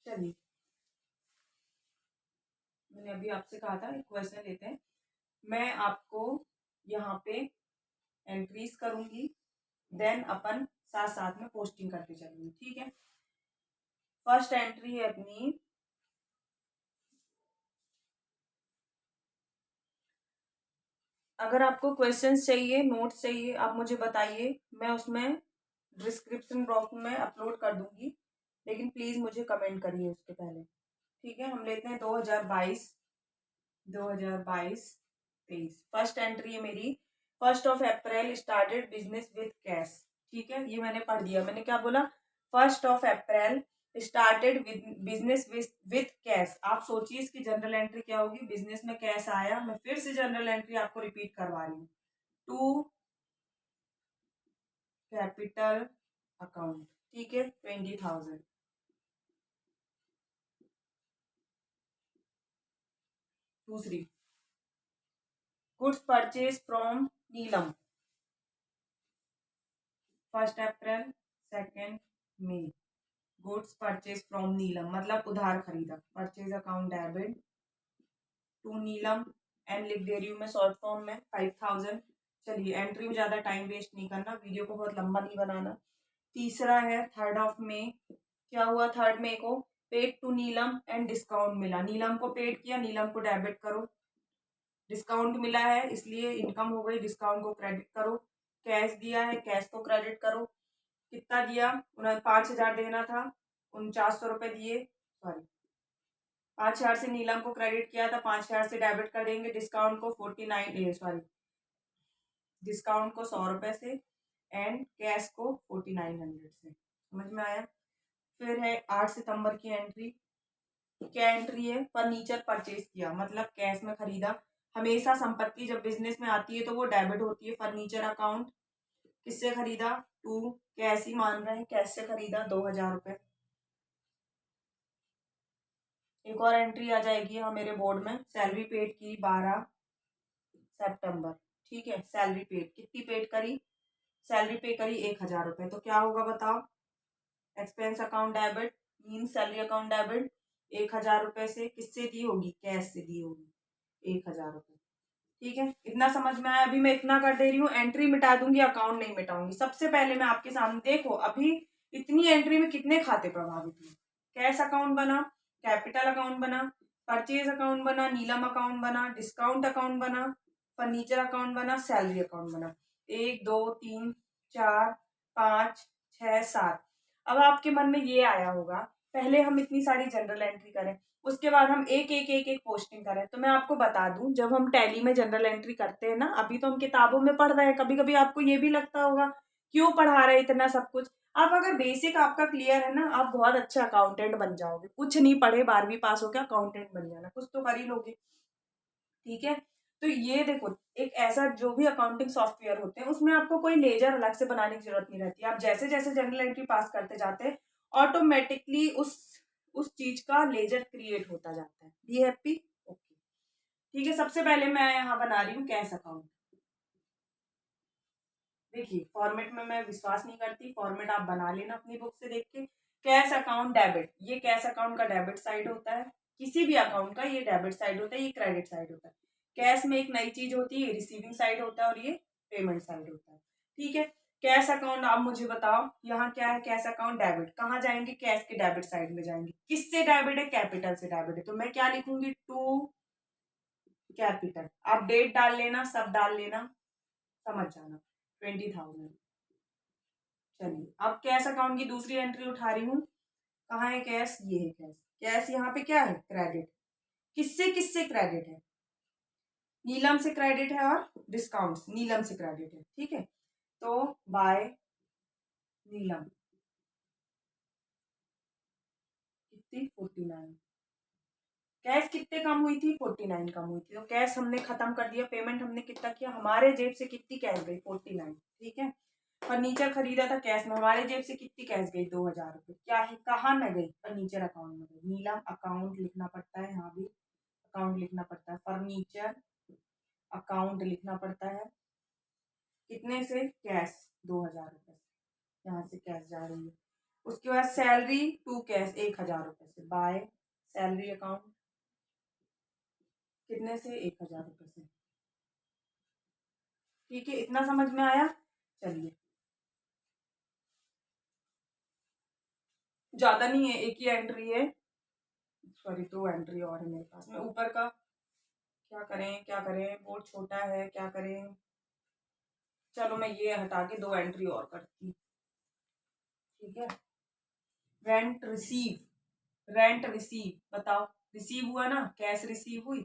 चलिए, मैंने अभी आपसे कहा था एक क्वेश्चन लेते हैं। मैं आपको यहाँ पे एंट्रीज करूंगी, देन अपन साथ साथ में पोस्टिंग करते चलेंगे, ठीक है। फर्स्ट एंट्री है अपनी, अगर आपको क्वेश्चंस चाहिए, नोट्स चाहिए, आप मुझे बताइए, मैं उसमें डिस्क्रिप्शन बॉक्स में अपलोड कर दूंगी, लेकिन प्लीज मुझे कमेंट करिए उसके पहले, ठीक है। हम लेते हैं 2022-23। फर्स्ट एंट्री है मेरी, 1 अप्रैल स्टार्टेड बिजनेस विथ कैश, ठीक है। ये मैंने पढ़ दिया। मैंने क्या बोला? 1 अप्रैल स्टार्टेड बिजनेस विथ कैश। आप सोचिए इसकी जनरल एंट्री क्या होगी। बिजनेस में कैश आया, मैं फिर से जनरल एंट्री आपको रिपीट करवा रही हूँ। टू कैपिटल अकाउंट, ठीक है, 20,000। दूसरी, goods purchase from Neelam, 1 April, 2 May. Goods purchase from Neelam मतलब उधार खरीदा, purchase account debit to Neelam, and लिख दे रही हूँ मैं शॉर्ट फॉर्म में, 5,000। चलिए, एंट्री में ज्यादा टाइम वेस्ट नहीं करना, वीडियो को बहुत लंबा नहीं बनाना। तीसरा है 3 मई। क्या हुआ 3 मई को? Paid to Neelam and discount मिला। नीलम को पेड किया, नीलम को डेबिट करो। डिस्काउंट मिला है इसलिए इनकम हो गई, डिस्काउंट को क्रेडिट करो। कैश दिया है, कैश को क्रेडिट करो। कितना दिया? उन्हें 5,000 देना था, 4900 रुपये दिए। सॉरी, 5,000 से नीलम को क्रेडिट किया था, 5,000 से डेबिट कर देंगे। डिस्काउंट को 49, सॉरी, डिस्काउंट को 100 रुपये से, एंड कैश को 4900 से। समझ में आया? फिर है 8 सितंबर की एंट्री। क्या एंट्री है? फर्नीचर परचेज किया, मतलब कैश में खरीदा। हमेशा संपत्ति जब बिजनेस में आती है तो वो डेबिट होती है। फर्नीचर अकाउंट, किससे खरीदा? टू, कैश ही मान रहे हैं, कैश से खरीदा 2,000 रुपये। एक और एंट्री आ जाएगी यहाँ मेरे बोर्ड में, सैलरी पेड की 12 सितंबर, ठीक है। सैलरी पेड कितनी पेड करी? सैलरी पे करी 1,000 रुपये। तो क्या होगा बताओ? Expense account debit mean salary account debit 1,000 रुपये से, किससे दी होगी? कैश से दी होगी 1,000 रुपये, ठीक है। इतना समझ में आया? अभी मैं इतना कर दे रही हूँ, एंट्री मिटा दूंगी, अकाउंट नहीं मिटाऊंगी। सबसे पहले मैं आपके सामने, देखो अभी इतनी एंट्री में कितने खाते प्रभावित हुए। कैश अकाउंट बना, कैपिटल अकाउंट बना, परचेज अकाउंट बना, नीलम अकाउंट बना, डिस्काउंट अकाउंट बना, फर्नीचर अकाउंट बना, सैलरी अकाउंट बना। 1, 2, 3, 4, 5, 6, 7। अब आपके मन में ये आया होगा, पहले हम इतनी सारी जनरल एंट्री करें, उसके बाद हम एक एक एक एक पोस्टिंग करें। तो मैं आपको बता दूं, जब हम टैली में जनरल एंट्री करते हैं ना, अभी तो हम किताबों में पढ़ रहे हैं, कभी कभी आपको ये भी लगता होगा क्यों पढ़ा रहे इतना सब कुछ। आप अगर बेसिक आपका क्लियर है ना, आप बहुत अच्छा अकाउंटेंट बन जाओगे। कुछ नहीं पढ़े 12वीं पास होकर अकाउंटेंट बन जाना, कुछ तो कर ही लोगे, ठीक है। तो ये देखो, एक ऐसा जो भी अकाउंटिंग सॉफ्टवेयर होते हैं उसमें आपको कोई लेजर अलग से बनाने की जरूरत नहीं रहती। आप जैसे जैसे जनरल एंट्री पास करते जाते हैं, ऑटोमेटिकली उस चीज का लेजर क्रिएट होता जाता है। बी हैप्पी, ओके, ठीक है। सबसे पहले मैं यहाँ बना रही हूँ कैश अकाउंट। देखिए, फॉर्मेट में मैं विश्वास नहीं करती, फॉर्मेट आप बना लेना अपनी बुक से देख के। कैश अकाउंट डेबिट, ये कैश अकाउंट का डेबिट साइड होता है। किसी भी अकाउंट का ये डेबिट साइड होता है, ये क्रेडिट साइड होता है। कैश में एक नई चीज होती है, रिसीविंग साइड होता है, और ये पेमेंट साइड होता है, ठीक है। कैश अकाउंट, आप मुझे बताओ यहाँ क्या है? कैश अकाउंट डेबिट, कहाँ जाएंगे? कैश के डेबिट साइड में जाएंगे। किससे डेबिट है? कैपिटल से डेबिट है, तो मैं क्या लिखूंगी? To capital. आप डेट डाल लेना, सब डाल लेना, समझ जाना, 20,000। चलिए, अब कैश अकाउंट की दूसरी एंट्री उठा रही हूँ। कहाँ है कैश? ये है कैश। कैश यहाँ पे क्या है? क्रेडिट। किससे किससे क्रेडिट है? नीलम से क्रेडिट है, और डिस्काउंट नीलम से क्रेडिट है, ठीक है। तो बाय नीलम, कितनी? 49। कैश कितने कम हुई थी? 49 कम हुई थी। तो कैश हमने खत्म कर दिया, पेमेंट हमने कितना किया? हमारे जेब से कितनी कैश गई? 49, ठीक है। फर्नीचर खरीदा था कैश में, हमारे जेब से कितनी कैश गई? 2,000 रुपये। क्या है? कहाँ में गई? फर्नीचर अकाउंट में गई। नीलम अकाउंट लिखना पड़ता है, यहाँ भी अकाउंट लिखना पड़ता है। फर्नीचर अकाउंट लिखना पड़ता है, कितने से? कैश 2,000 रुपये, यहाँ से कैश जा रही है। उसके बाद सैलरी टू कैश 1,000 रुपए से, बाय सैलरी अकाउंट कितने से 1,000 रुपए से। ठीक है, इतना समझ में आया। चलिए, ज्यादा नहीं है, एक ही एंट्री है, सॉरी 2 एंट्री और है मेरे पास में। ऊपर का क्या करें क्या करें, बोर्ड छोटा है, क्या करें। चलो मैं ये हटा के 2 एंट्री और करती हूँ। ठीक है, रेंट रिसीव, रेंट रिसीव बताओ, रिसीव हुआ ना, कैश रिसीव हुई,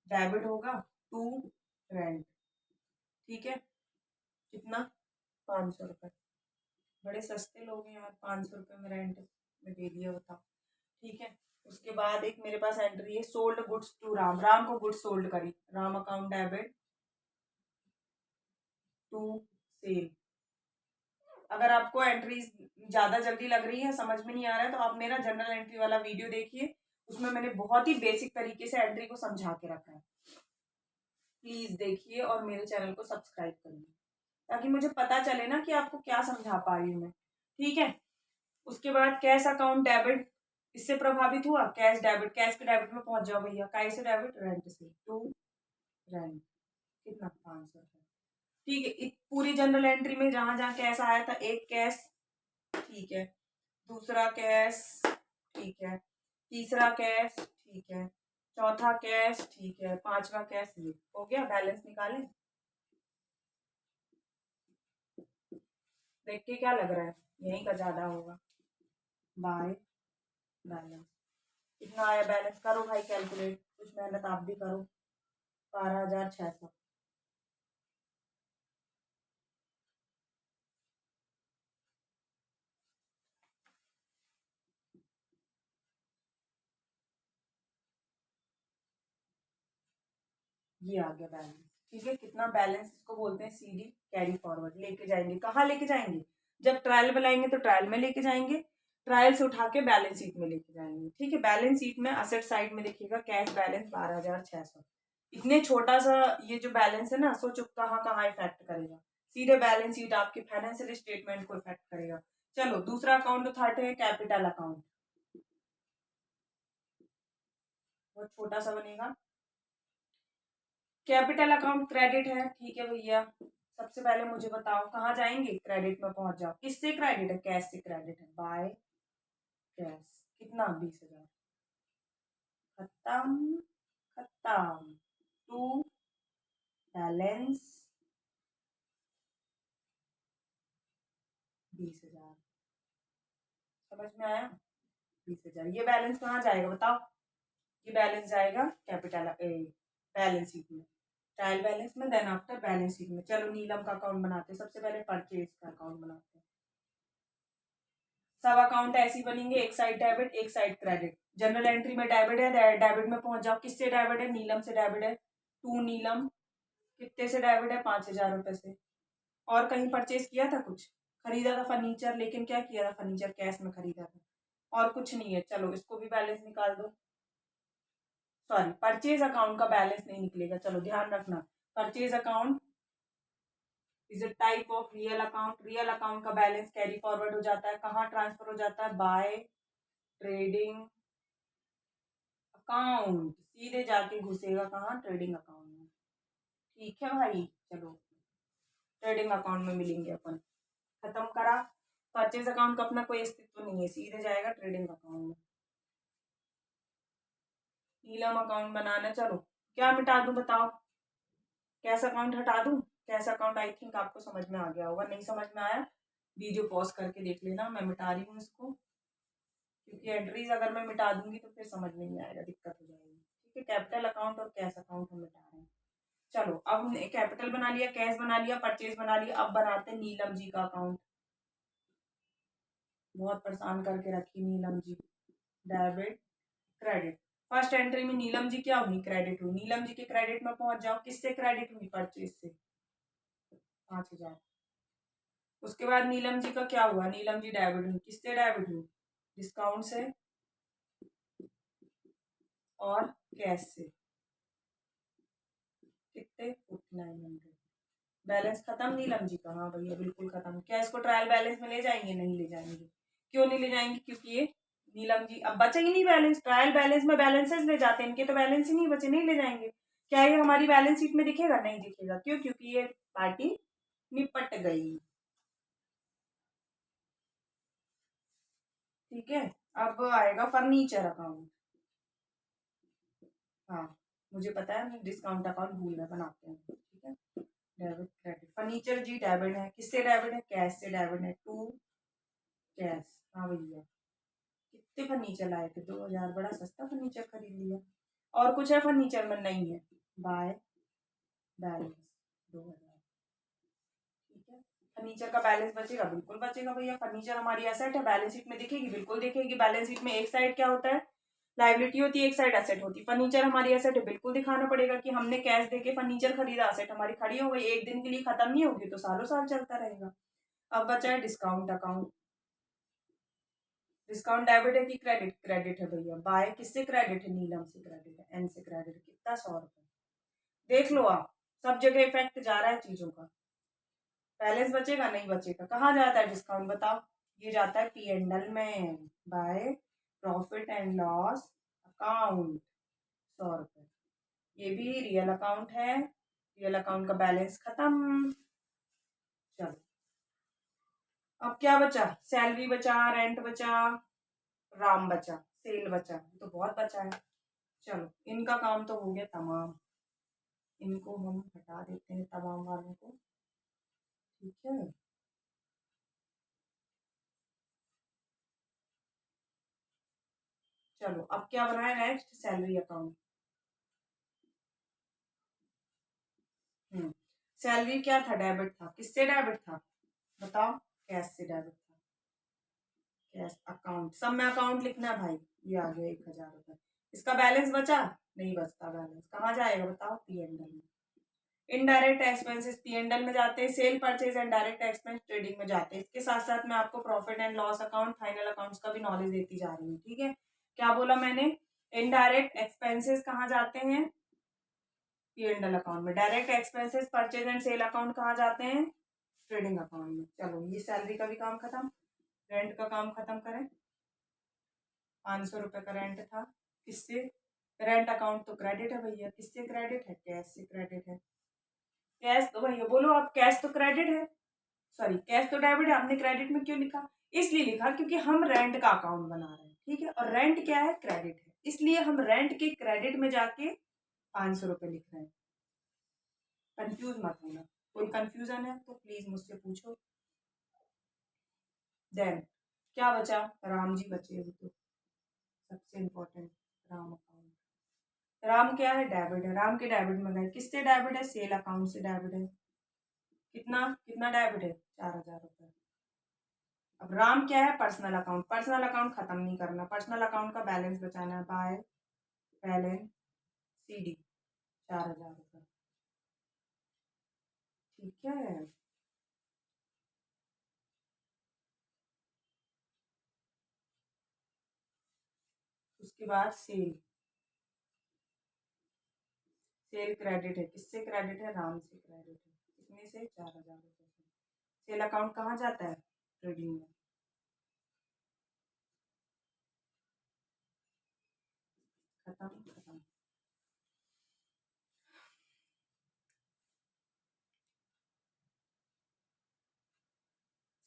डेबिट होगा टू रेंट। ठीक है, कितना, 500 रुपये। बड़े सस्ते लोग हैं यार, 500 रुपये में रेंट में दे दिया, बताओ। ठीक है, उसके बाद एक मेरे पास एंट्री है, sold goods to Ram, Ram को गुड्स सोल्ड करी, Ram account debit to sale. अगर आपको एंट्रीज ज्यादा जल्दी लग रही है, समझ में नहीं आ रहा है, तो आप मेरा जनरल एंट्री वाला वीडियो देखिए, उसमें मैंने बहुत ही बेसिक तरीके से एंट्री को समझा के रखा है। प्लीज देखिए और मेरे चैनल को सब्सक्राइब करिए, ताकि मुझे पता चले ना कि आपको क्या समझा पा रही हूँ मैं। ठीक है, उसके बाद कैश अकाउंट डेबिट, इससे प्रभावित हुआ, कैश डेबिट, कैश के डेबिट में पहुंच जाओ भैया, कैसे डेबिट, रेंट से टू रेंट, कितना, 500 रुपये। ठीक है, पूरी जनरल एंट्री में जहां जहां कैश आया था, एक कैश, ठीक है, दूसरा कैश, ठीक है, तीसरा कैश, ठीक है, चौथा कैश, ठीक है, पांचवा कैश, ये हो गया। बैलेंस निकालें, देख के क्या लग रहा है, यहीं का ज्यादा होगा, बाय बैलेंस। कितना आया बैलेंस, करो भाई कैलकुलेट, कुछ मेहनत आप भी करो, 12,600। ये आ गया बैलेंस। ठीक है, कितना बैलेंस, इसको बोलते हैं सीडी, कैरी फॉरवर्ड, लेके जाएंगे, कहाँ लेके जाएंगे, जब ट्रायल बनाएंगे तो ट्रायल में लेके जाएंगे, ट्रायल से उठा के बैलेंस शीट में लेके जाएंगे। ठीक है, बैलेंस शीट में असेट साइड में देखिएगा, कैश बैलेंस 12,600। इतने छोटा सा ये जो बैलेंस है ना, सोचो कहाँ कहाँ इफेक्ट करेगा, सीधे बैलेंस शीट आपके फाइनेंशियल स्टेटमेंट को इफेक्ट करेगा। चलो दूसरा अकाउंट तो थर्ड है, कैपिटल अकाउंट, बहुत छोटा सा बनेगा। कैपिटल अकाउंट क्रेडिट है, ठीक है भैया, सबसे पहले मुझे बताओ कहाँ जाएंगे, क्रेडिट में पहुंच जाओ, किससे क्रेडिट है, कैश से क्रेडिट है, बाय कैश, कितना, 20,000, खत्म, खत्म, टू बैलेंस 20,000। समझ में आया, 20,000, ये बैलेंस कहाँ जाएगा बताओ, ये बैलेंस जाएगा कैपिटल बैलेंस शीट में, ट्रायल बैलेंस में, देन आफ्टर बैलेंस शीट में। चलो नीलम का अकाउंट बनाते हैं, सबसे पहले परचेज का अकाउंट बनाते हैं। सब अकाउंट ऐसी बनेंगे, एक साइड डेबिट एक साइड क्रेडिट, जनरल एंट्री में डेबिट है, डेबिट में पहुंच जाओ, किससे डेबिट है, नीलम से डेबिट है, टू नीलम, कितने से डेबिट है, 5,000 रुपए से। और कहीं परचेज किया था, कुछ खरीदा था फर्नीचर, लेकिन क्या किया था, फर्नीचर कैश में खरीदा था, और कुछ नहीं है। चलो इसको भी बैलेंस निकाल दो, सॉरी परचेज अकाउंट का बैलेंस नहीं निकलेगा, चलो ध्यान रखना, purchase account is a type of real account, real account का बैलेंस कैरी फॉरवर्ड हो जाता है, कहाँ ट्रांसफर हो जाता है, बाय ट्रेडिंग अकाउंट, सीधे जाके घुसेगा कहाँ, ट्रेडिंग अकाउंट में। ठीक है भाई, चलो ट्रेडिंग अकाउंट में मिलेंगे अपन, खत्म करा। परचेज अकाउंट का अपना कोई अस्तित्व नहीं है, सीधे जाएगा ट्रेडिंग अकाउंट में। नीलम अकाउंट बनाना, चलो क्या मिटा दूं बताओ, कैश अकाउंट हटा दूं, कैश अकाउंट आई थिंक आपको समझ में आ गया होगा, नहीं समझ में आया वीडियो पॉज करके देख लेना, मैं मिटा रही हूँ इसको, क्योंकि एंट्रीज अगर मैं मिटा दूंगी तो फिर समझ में नहीं आएगा, दिक्कत हो जाएगी। ठीक है, कैपिटल अकाउंट और कैश अकाउंट हम मिटा रहे हैं। चलो अब हमने कैपिटल बना लिया, कैश बना लिया, परचेज बना लिया, अब बनाते हैं नीलम जी का अकाउंट, बहुत परेशान करके रखी Neelam ji, debit credit. First entry में नीलम जी क्या हुई, क्रेडिट हुई, नीलम जी के क्रेडिट में पहुंच जाओ, किससे क्रेडिट हुई, परचेज से, 5,000। उसके बाद नीलम जी का क्या हुआ, नीलम जी डेबिट हुई, किससे डेबिट हुई, डिस्काउंट से और कैश से, कितने, 4900। बैलेंस खत्म नीलम जी का, हाँ भैया बिल्कुल खत्म। क्या इसको ट्रायल बैलेंस में ले जाएंगे, नहीं ले जाएंगे, क्यों नहीं ले जाएंगे? क्योंकि ये नीलम जी, अब बचा ही नहीं बैलेंस, ट्रायल बैलेंस में बैलेंसेस ले जाते हैं, इनके तो बैलेंस ही नहीं बचे, नहीं ले जाएंगे। क्या ये हमारी बैलेंस शीट में दिखेगा? नहीं दिखेगा। क्यों? क्योंकि ये पार्टी निपट गई। ठीक है, अब आएगा फर्नीचर अकाउंट। हाँ, मुझे पता है, मैं डिस्काउंट अकाउंट भूल गया, बनाते हैं। ठीक है, डेबिट क्रेडिट, फर्नीचर जी डेबिट है, किससे डेबिट है? कैश से डेबिट है, टू कैश। हाँ भैया, कितने फर्नीचर लाए थे? 2000, बड़ा सस्ता फर्नीचर खरीद लिया। और कुछ है फर्नीचर में? नहीं है। By balance 2000। ठीक है, फर्नीचर का बैलेंस बचेगा? बिल्कुल बचेगा भैया, फर्नीचर हमारी एसेट है, बैलेंस शीट में दिखेगी? बिल्कुल दिखेगी। बैलेंस शीट में एक साइड क्या होता है? लाइबिलिटी होती है, एक साइड एसेट होती है। फर्नीचर हमारी एसेट है, बिल्कुल दिखाना पड़ेगा कि हमने कैश देके फर्नीचर खरीदा, एसेट हमारी खड़ी हो गई, एक दिन के लिए खत्म नहीं होगी तो सालों साल चलता रहेगा। अब बचा है डिस्काउंट अकाउंट। डिस्काउंट डेबिट है कि क्रेडिट? क्रेडिट है भैया। बाय किससे क्रेडिट है? नीलम से क्रेडिट है, एन से क्रेडिट। कितना? 100 रुपए। देख लो आप, सब जगह इफेक्ट जा रहा है चीजों का। बैलेंस बचेगा? नहीं बचेगा। कहाँ जाता है डिस्काउंट? बताओ। ये जाता है P&L में, by profit and loss account. 100 रुपए। ये भी रियल अकाउंट है, रियल अकाउंट का बैलेंस खत्म। चलो, अब क्या बचा? सैलरी बचा, रेंट बचा, राम बचा, सेल बचा, तो बहुत बचा है। चलो, इनका काम तो हो गया तमाम, इनको हम हटा देते हैं तमाम वालों को। ठीक है, चलो अब क्या बनाए नेक्स्ट? Salary account. सैलरी क्या था? डेबिट था। किससे डेबिट था? बताओ। कैश से डेबिट था। कैश अकाउंट, सब में अकाउंट लिखना है भाई। ये आ गया 1000 रुपए। इसका बैलेंस बचा? नहीं बचता बैलेंस। कहाँ जाएगा बताओ? P&L में। इनडायरेक्ट एक्सपेंसेस P&L में जाते हैं, cell purchase and direct expense trading में जाते हैं। इसके साथ साथ मैं आपको profit and loss account, final accounts का भी नॉलेज देती जा रही हूँ। ठीक है, क्या बोला मैंने? इनडायरेक्ट एक्सपेंसेस कहाँ जाते हैं? P&L अकाउंट में। Direct expenses purchase and sale account कहाँ जाते हैं? ट्रेडिंग अकाउंट में। चलो, ये सैलरी का भी काम खत्म। रेंट का काम खत्म करें। 500 रुपए का रेंट था। किससे? रेंट अकाउंट तो क्रेडिट है भैया। किससे क्रेडिट है? कैश से क्रेडिट है। कैश तो भैया बोलो आप, कैश तो क्रेडिट है, सॉरी कैश तो डेबिट है। आपने क्रेडिट में क्यों लिखा? इसलिए लिखा क्योंकि हम रेंट का अकाउंट बना रहे हैं। ठीक है, और रेंट क्या है? क्रेडिट है, इसलिए हम रेंट के क्रेडिट में जाके 500 रुपए लिख रहे हैं। कंफ्यूज मत होना। कोई कंफ्यूजन है तो प्लीज मुझसे पूछो। देन क्या बचा? राम जी बचे, वो तो सबसे इम्पोर्टेंट, राम अकाउंट। राम क्या है? डेबिट है। राम के डेबिट में गए। किससे डेबिट है? सेल अकाउंट से डेबिट है। कितना कितना डेबिट है? 4000 रुपए। अब राम क्या है? Personal account. पर्सनल अकाउंट खत्म नहीं करना, पर्सनल अकाउंट का बैलेंस बचाना है। बाय बैलेंस CD 4000 रुपए। ठीक है, उसके बाद सेल। सेल क्रेडिट है। किससे क्रेडिट है? राम से क्रेडिट है। कितने से? 4000 रुपए से। सेल अकाउंट कहाँ जाता है? ट्रेडिंग में। खत्म खत्म।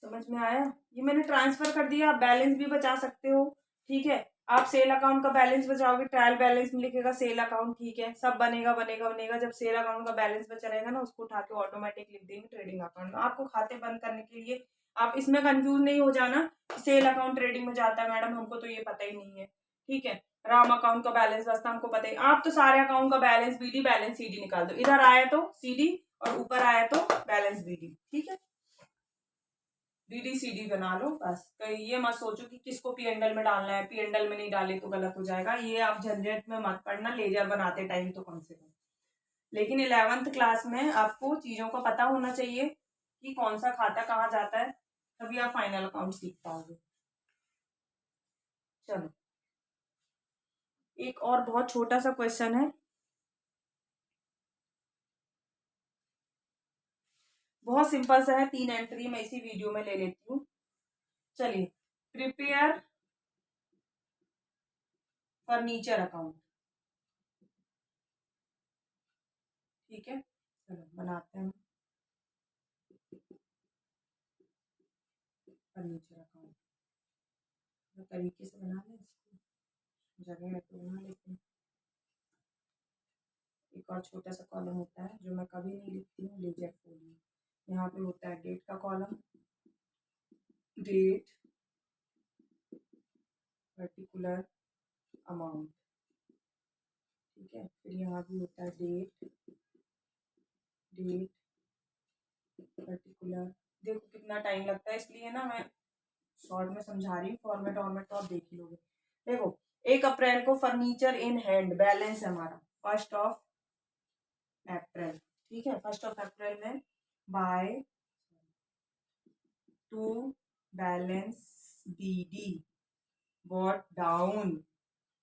समझ में आया? ये मैंने ट्रांसफर कर दिया, आप बैलेंस भी बचा सकते हो। ठीक है, आप सेल अकाउंट का बैलेंस बचाओगे, ट्रायल बैलेंस में लिखेगा सेल अकाउंट। ठीक है, सब बनेगा बनेगा बनेगा। जब सेल अकाउंट का बैलेंस बचा रहेगा ना, उसको उठा के ऑटोमेटिक लिख देंगे ट्रेडिंग अकाउंट में। आपको खाते बंद करने के लिए आप इसमें कंफ्यूज नहीं हो जाना, सेल अकाउंट ट्रेडिंग में जाता है मैडम, हमको तो ये पता ही नहीं है। ठीक है, राम अकाउंट का बैलेंस बचता हमको पता ही। आप तो सारे अकाउंट का बैलेंस BD बैलेंस CD निकाल दो। इधर आया तो CD और ऊपर आया तो बैलेंस BD। ठीक है, BD CD बना लो बस। कहीं ये मत सोचो कि किसको P&L में डालना है, P&L में नहीं डाले तो गलत हो जाएगा। ये आप झंझट में मत पड़ना, लेजर बनाते टाइम तो कम से कम। लेकिन 11th क्लास में आपको चीजों का पता होना चाहिए कि कौन सा खाता कहाँ जाता है, तभी आप फाइनल अकाउंट सीख पाओगे। चलो, एक और बहुत छोटा सा क्वेश्चन है, बहुत सिंपल सा है, 3 एंट्री मैं इसी वीडियो में ले लेती हूँ। चलिए, प्रिपेयर फर्नीचर अकाउंट। ठीक है, चलो बनाते हैं फर्नीचर अकाउंट। तरीके से बना लें इसको, जगह है तो बना लेते हैं। एक और छोटा सा कॉलम होता है जो मैं कभी नहीं लिखती हूँ, लेजर फोलियो। यहाँ पे होता है डेट का कॉलम, डेट पर्टिकुलर अमाउंट। ठीक है, फिर यहाँ भी होता है डेट, डेट पर्टिकुलर। देखो कितना टाइम लगता है, इसलिए ना मैं शॉर्ट में समझा रही हूँ, फॉर्मेट वॉर्मेट तो आप देख ही लोगे। देखो 1 अप्रैल को फर्नीचर इन हैंड बैलेंस है हमारा 1 अप्रैल। ठीक है, 1 अप्रैल में by to balance BD what down,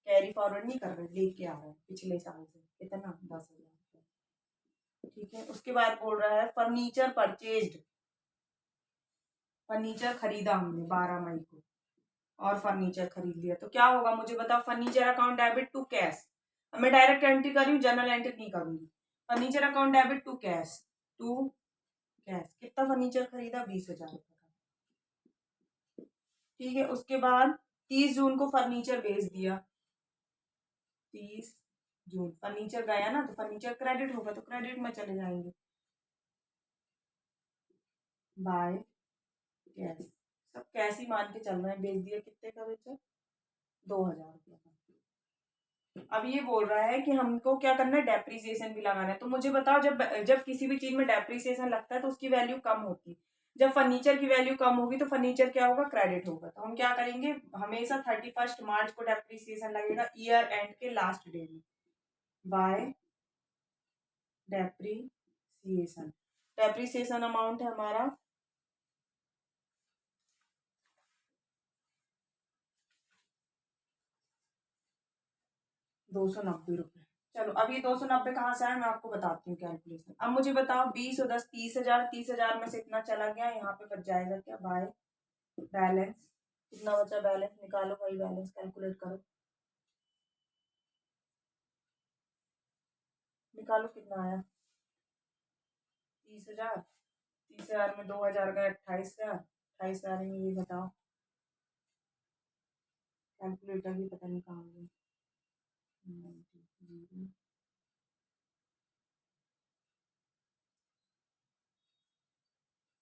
carry forward नहीं कर रहे, लेके आ रहे हैं पिछले साल से कितना 10,000। ठीक है, उसके बाद बोल रहा है फर्नीचर परचेज्ड, फर्नीचर खरीदा हमने 12 मई को और फर्नीचर खरीद लिया, तो क्या होगा मुझे बताओ। Furniture account debit to cash, मैं डायरेक्ट एंट्री कर रही हूँ, जनरल एंट्री नहीं करूंगी। Furniture account debit to cash, to cash. कितना फर्नीचर खरीदा, 20,000 रुपये का। ठीक है, उसके बाद 30 जून को फर्नीचर बेच दिया, 30 जून फर्नीचर गया ना, तो फर्नीचर क्रेडिट होगा, तो क्रेडिट में चले जाएंगे। बाय कैश, सब कैश ही मान के चल रहे हैं। बेच दिया, कितने का बेचा, 2,000 रुपये का। अब ये बोल रहा है कि हमको क्या करना है, डेप्रीसिएशन भी लगाना है। तो मुझे बताओ, जब जब किसी भी चीज में डेप्रीसिएशन लगता है तो उसकी वैल्यू कम होती है। जब फर्नीचर की वैल्यू कम होगी तो फर्नीचर क्या होगा, क्रेडिट होगा। तो हम क्या करेंगे, हमेशा 31 मार्च को डेप्रीसिएशन लगेगा, ईयर एंड के लास्ट डे में। बाय डेप्रीसिएशन, डेप्रीसिएशन अमाउंट है हमारा 290 रुपये। चलो अब ये 290 कहाँ से आया, मैं आपको बताती हूँ कैलकुलेशन। अब मुझे बताओ 20 और 10 30,000, 30,000 में से इतना चला गया, यहाँ पे बच जाएगा क्या, बाय बैलेंस। कितना बचा बैलेंस, निकालो भाई, बैलेंस कैलकुलेट करो, निकालो कितना आया। 30,000, 30,000 में 2,000 गए, 28,000, 28,000 में ये बताओ, कैलकुलेटर भी पता नहीं कहाँ गई।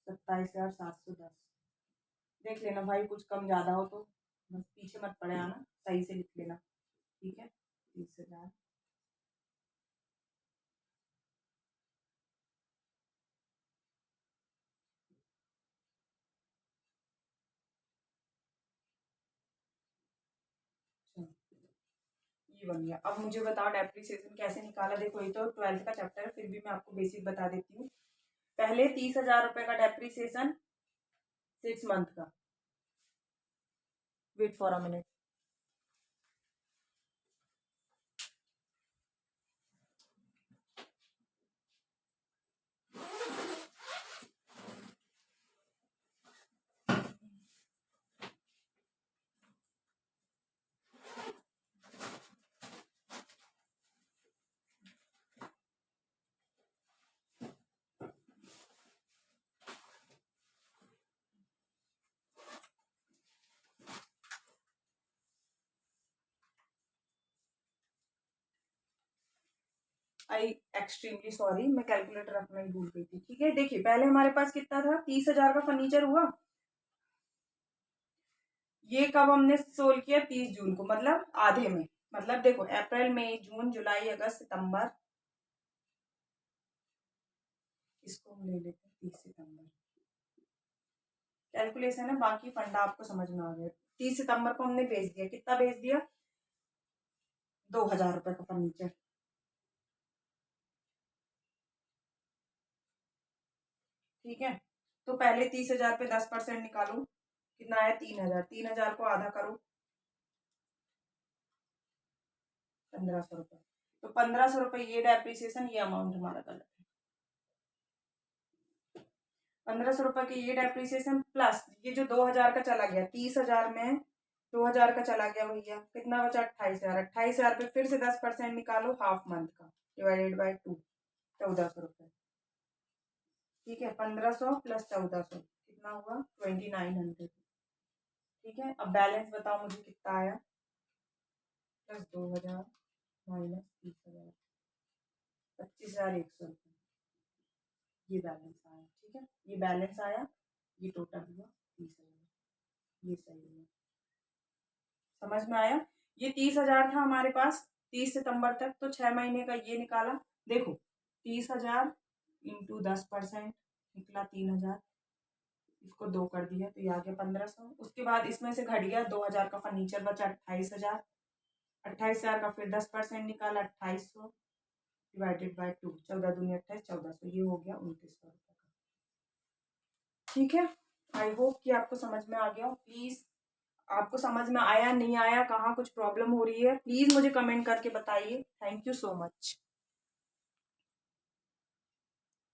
27,710। देख लेना भाई, कुछ कम ज्यादा हो तो बस पीछे मत पड़े आना, सही से लिख लेना। ठीक है, 30,000। ये बन गया। अब मुझे बताओ डेप्रिसिएशन कैसे निकाला। देखो ये तो 12th का चैप्टर है, फिर भी मैं आपको बेसिक बता देती हूँ। पहले 30,000 रुपए का डेप्रिसिएशन 6 मंथ का। Wait for a minute. I extremely sorry, मैं कैलकुलेटर रखना ही भूल गई थी। ठीक है, देखिए पहले हमारे पास कितना था, 30,000 का फर्नीचर हुआ। ये कब हमने सोल्व किया, 30 जून को, मतलब आधे में। मतलब देखो अप्रैल मई जून जुलाई अगस्त सितंबर, इसको हम ले लेते हैं 30 सितंबर। कैलकुलेशन है, बाकी फंडा आपको समझ में आ गया। 30 सितंबर को हमने भेज दिया, कितना भेज दिया, 2,000 रुपए का फर्नीचर। ठीक है, तो पहले 30,000 पे 10% निकालो, कितना आया, 3,000। 3,000 को आधा करो, 1,500 रुपये। तो 1,500 रुपये ये डेप्रिसिएशन, ये अमाउंट हमारा गलत है। 1500 रुपये की ये डेप्रिसिएशन प्लस ये जो 2000 का चला गया, 30,000 में 2000 का चला गया भैया, कितना बचा 28,000। 28,000 पे फिर से 10% निकालो हाफ मंथ का, डिवाइडेड बाय 2, 1400 रुपये। ठीक है, 1500 प्लस 1400 कितना हुआ 2900। ठीक है, अब बैलेंस बताओ मुझे कितना आया, प्लस 2000 माइनस 30,000, 25,100 रुपये, ये बैलेंस आया। ठीक है, ये बैलेंस आया, ये टोटल हुआ 30,000, ये सही हुआ। समझ में आया? ये 30,000 था हमारे पास 30 सितंबर तक, तो 6 महीने का ये निकाला। देखो 30,000 इंटू 10% निकला 3,000, इसको 2 कर दिया तो ये आ गया 1500। उसके बाद इसमें से घट गया 2000 का फर्नीचर बचा 28,000, 28,000 का फिर 10% निकाला 2800 डिवाइडेड बाय 2, 14 दूनी 28, 1400, ये हो गया 2900 रुपये का। ठीक है, आई होप कि आपको समझ में आ गया। प्लीज आपको समझ में आया नहीं आया, कहाँ कुछ प्रॉब्लम हो रही है, प्लीज मुझे कमेंट करके बताइए। Thank you so much.